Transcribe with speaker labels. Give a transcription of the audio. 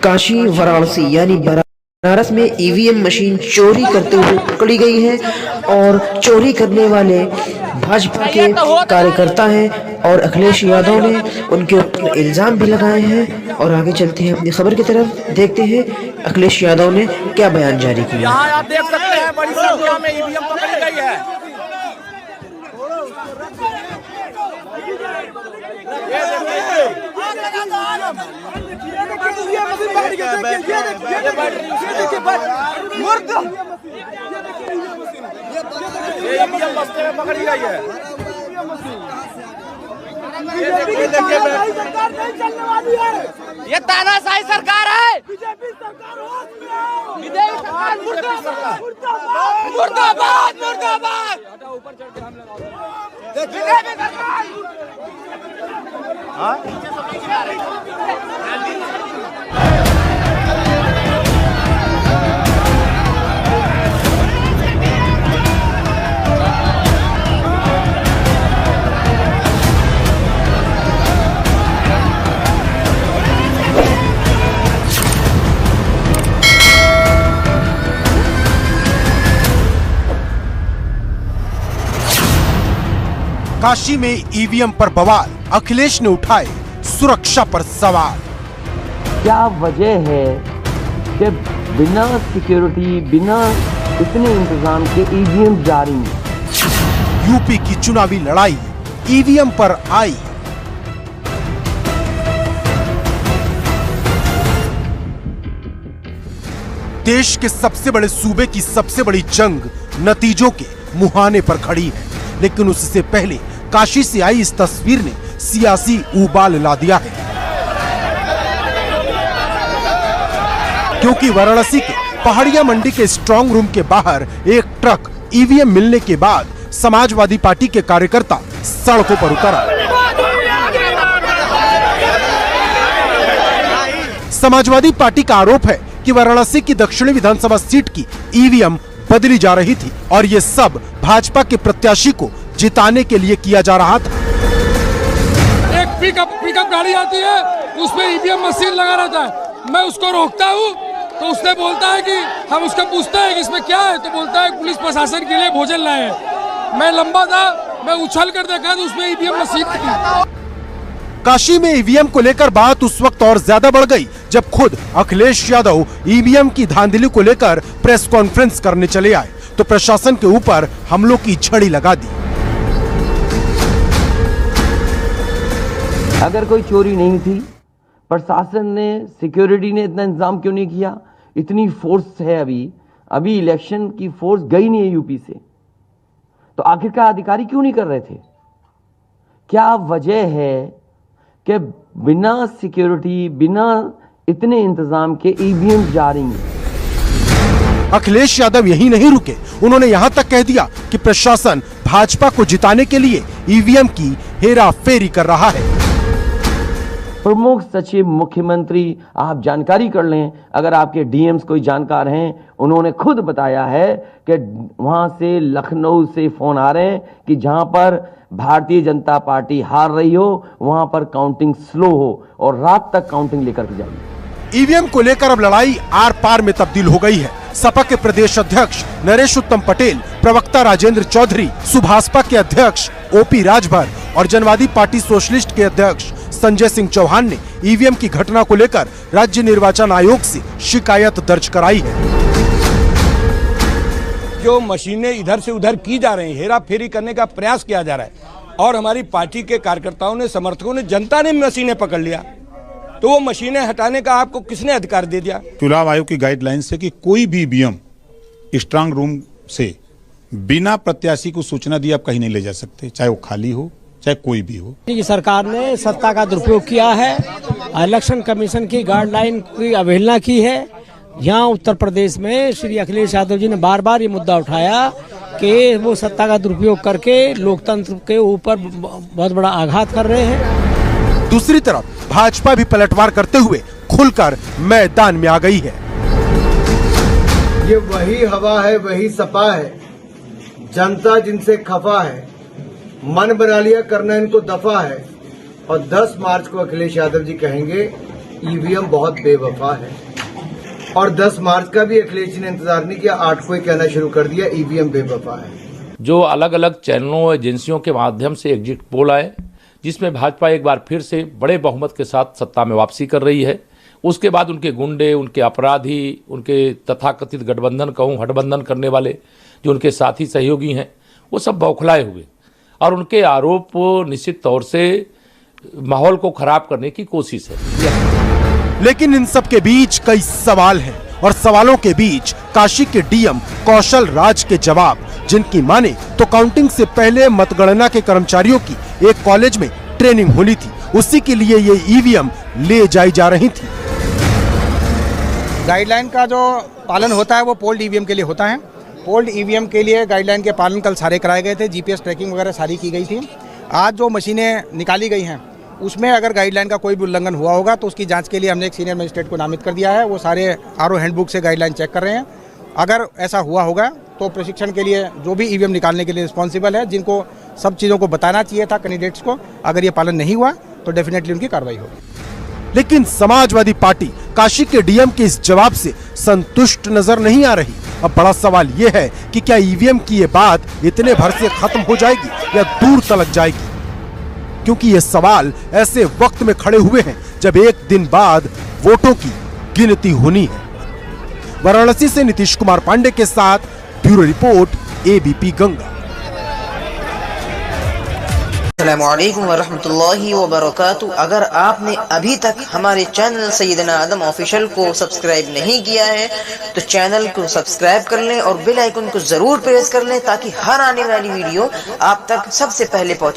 Speaker 1: काशी वाराणसी यानी बनारस में EVM machine चोरी करते हुए पकड़ी गई है और चोरी करने वाले भाजपा के कार्यकर्ता हैं और अखिलेश यादव ने उनके ऊपर इल्जाम भी लगाए हैं। और आगे चलते हैं अपनी खबर की तरफ, देखते हैं अखिलेश यादव ने क्या बयान जारी किया।
Speaker 2: यहाँ आप देख सकते हैं बड़ी संख्या में ईवीएम पकड़ी गई है। बस्ते में पकड़ी गई है। ये तानाशाही सरकार है। बीजेपी सरकार मुर्दाबाद मुर्दाबाद मुर्दाबाद।
Speaker 3: काशी में ईवीएम पर बवाल, अखिलेश ने उठाए सुरक्षा पर सवाल।
Speaker 4: क्या वजह है कि बिना सिक्योरिटी, बिना इतने इंतजाम के ईवीएम जारी हैं?
Speaker 3: यूपी की चुनावी लड़ाई ईवीएम पर आई। देश के सबसे बड़े सूबे की सबसे बड़ी जंग नतीजों के मुहाने पर खड़ी है, लेकिन उससे पहले काशी से आई इस तस्वीर ने सियासी उबाल ला दिया है, क्योंकि वाराणसी के पहाड़िया मंडी के स्ट्रांग रूम के बाहर एक ट्रक ईवीएम मिलने के बाद समाजवादी पार्टी के कार्यकर्ता सड़कों पर उतर आए। समाजवादी पार्टी का आरोप है कि वाराणसी की दक्षिणी विधानसभा सीट की ईवीएम बदली जा रही थी और ये सब भाजपा के प्रत्याशी को जिताने के लिए किया जा रहा था।
Speaker 5: एक पिकअप गाड़ी आती है, उसमें ईवीएम मशीन लगा रहता है। मैं उसको रोकता हूँ तो उसने बोलता है कि हम उसका पूछते हैं कि इसमें क्या है, तो बोलता है पुलिस प्रशासन के लिए भोजन लाए हैं। मैं लंबा था, मैं उछल कर देखा तो उसमें ईवीएम मशीन थी।
Speaker 3: काशी में ईवीएम को लेकर बात उस वक्त और ज्यादा बढ़ गई जब खुद अखिलेश यादव ईवीएम की धांधली को लेकर प्रेस कॉन्फ्रेंस करने चले आए तो प्रशासन के ऊपर हमलों की झड़ी लगा दी।
Speaker 4: अगर कोई चोरी नहीं थी, प्रशासन ने, सिक्योरिटी ने इतना इंतजाम क्यों नहीं किया? इतनी फोर्स है, अभी इलेक्शन की फोर्स गई नहीं है यूपी से, तो आखिरकार अधिकारी क्यों नहीं कर रहे थे? क्या वजह है कि बिना सिक्योरिटी, बिना इतने इंतजाम के ईवीएम जारी हैं?
Speaker 3: अखिलेश यादव यही नहीं रुके, उन्होंने यहां तक कह दिया कि प्रशासन भाजपा को जिताने के लिए ईवीएम की हेरा फेरी कर रहा है।
Speaker 4: प्रमुख सचिव मुख्यमंत्री, आप जानकारी कर लें, अगर आपके डीएम्स कोई जानकार हैं, उन्होंने खुद बताया है कि वहां से, लखनऊ से फोन आ रहे हैं कि जहां पर भारतीय जनता पार्टी हार रही हो वहां पर काउंटिंग स्लो हो और रात तक काउंटिंग लेकर के जाइए।
Speaker 3: ईवीएम को लेकर अब लड़ाई आर पार में तब्दील हो गई है। सपा के प्रदेश अध्यक्ष नरेश उत्तम पटेल, प्रवक्ता राजेंद्र चौधरी, सुभाषपा के अध्यक्ष ओपी राजभर और जनवादी पार्टी सोशलिस्ट के अध्यक्ष संजय सिंह चौहान ने ईवीएम की घटना को लेकर राज्य निर्वाचन आयोग से शिकायत दर्ज कराई है।
Speaker 6: जो मशीनें इधर से उधर की जा रही हैं, हेरा फेरी करने का प्रयास किया जा रहा है और हमारी पार्टी के कार्यकर्ताओं ने, समर्थकों ने, जनता ने मशीनें पकड़ लिया, तो वो मशीनें हटाने का आपको किसने अधिकार दे दिया?
Speaker 7: चुनाव आयोग की गाइडलाइन से कि कोई भी ईवीएम स्ट्रांग रूम से बिना प्रत्याशी को सूचना दिए आप कहीं नहीं ले जा सकते, चाहे वो खाली हो चाहे कोई भी हो।
Speaker 8: सरकार ने सत्ता का दुरुपयोग किया है, इलेक्शन कमीशन की गाइडलाइन की अवहेलना की है। यहाँ उत्तर प्रदेश में श्री अखिलेश यादव जी ने बार बार ये मुद्दा उठाया कि वो सत्ता का दुरुपयोग करके लोकतंत्र के ऊपर बहुत बड़ा आघात कर रहे हैं।
Speaker 3: दूसरी तरफ भाजपा भी पलटवार करते हुए खुलकर मैदान में आ गई है।
Speaker 9: ये वही हवा है, वही सपा है, जनता जिनसे खफा है, मन बना लिया करना इनको दफा है। और 10 मार्च को अखिलेश यादव जी कहेंगे ईवीएम बहुत बेवफा है और 10 मार्च का भी अखिलेश जी ने इंतजार नहीं किया, 8 को ही कहना शुरू कर दिया ईवीएम बेवफा है।
Speaker 10: जो अलग अलग चैनलों एजेंसियों के माध्यम से एग्जिट पोल आए, जिसमें भाजपा एक बार फिर से बड़े बहुमत के साथ सत्ता में वापसी कर रही है, उसके बाद उनके गुंडे, उनके अपराधी, उनके तथाकथित गठबंधन कहूँ हठबंधन करने वाले जो उनके साथी सहयोगी हैं, वो सब बौखलाए हुए और उनके आरोप निश्चित तौर से माहौल को खराब करने की कोशिश है।
Speaker 3: लेकिन इन सब के बीच कई सवाल हैं और सवालों के बीच काशी के डीएम कौशल राज के जवाब, जिनकी माने तो काउंटिंग से पहले मतगणना के कर्मचारियों की एक कॉलेज में ट्रेनिंग होनी थी, उसी के लिए ये ईवीएम ले जाई जा रही थी।
Speaker 2: गाइडलाइन का जो पालन होता है वो पोल्ड ईवीएम के लिए होता है। पोल्ड ईवीएम के लिए गाइडलाइन के पालन कल सारे कराए गए थे, जीपीएस ट्रैकिंग वगैरह सारी की गई थी। आज जो मशीनें निकाली गई हैं उसमें अगर गाइडलाइन का कोई भी उल्लंघन हुआ होगा तो उसकी जांच के लिए हमने एक सीनियर मजिस्ट्रेट को नामित कर दिया है। वो सारे आरओ हैंडबुक से गाइडलाइन चेक कर रहे हैं। अगर ऐसा हुआ होगा तो प्रशिक्षण के लिए जो भी ईवीएम निकालने के लिए रिस्पॉन्सिबल है, जिनको सब चीज़ों को बताना चाहिए था कैंडिडेट्स को, अगर ये पालन नहीं हुआ तो डेफिनेटली उनकी कार्रवाई होगी।
Speaker 3: लेकिन समाजवादी पार्टी काशी के डीएम के इस जवाब से संतुष्ट नजर नहीं आ रही। अब बड़ा सवाल ये है कि क्या ईवीएम की ये बात इतने भर से खत्म हो जाएगी या दूर तलक जाएगी, क्योंकि ये सवाल ऐसे वक्त में खड़े हुए हैं जब एक दिन बाद वोटों की गिनती होनी है। वाराणसी से नीतीश कुमार पांडे के साथ ब्यूरो रिपोर्ट एबीपी गंगा।
Speaker 1: अस्सलामुअलैकुम वरहमतुल्लाहि वबरकातुहू। अगर आपने अभी तक हमारे चैनल सैयदना आदम ऑफिशियल को सब्सक्राइब नहीं किया है तो चैनल को सब्सक्राइब कर लें और बेल आइकन को जरूर प्रेस कर लें ताकि हर आने वाली वीडियो आप तक सबसे पहले पहुंचे।